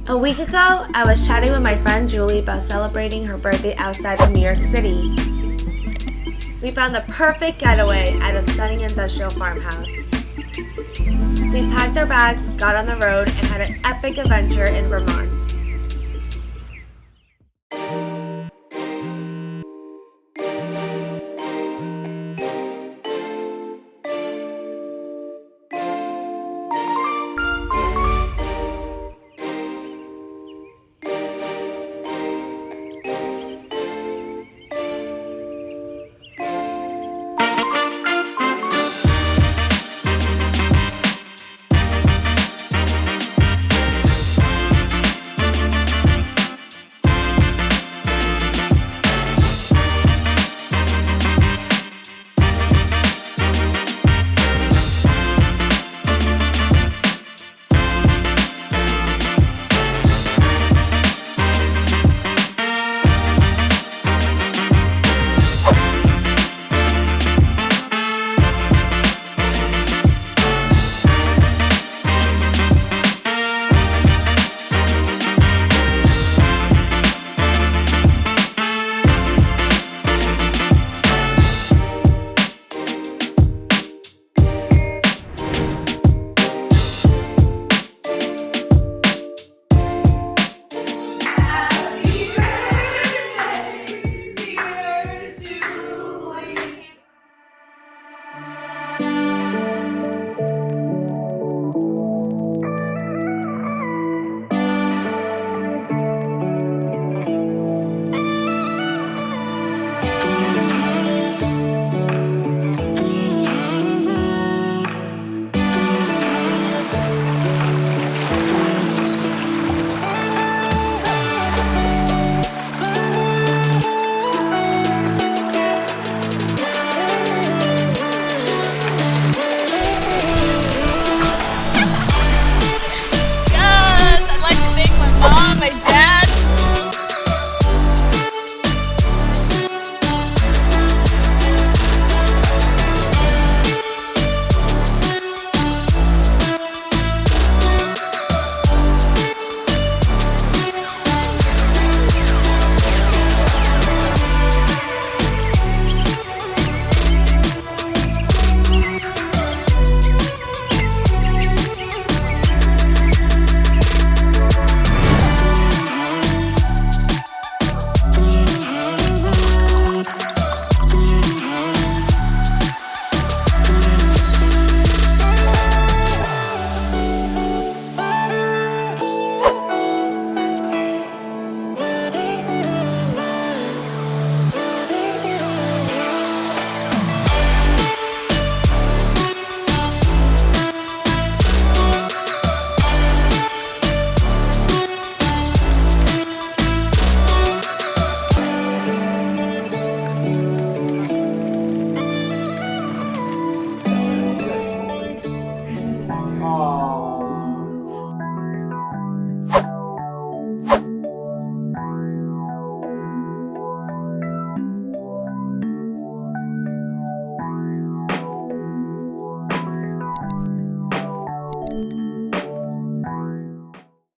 A week ago, I was chatting with my friend Julie about celebrating her birthday outside of New York City. We found the perfect getaway at a stunning industrial farmhouse. We packed our bags, got on the road, and had an epic adventure in Vermont.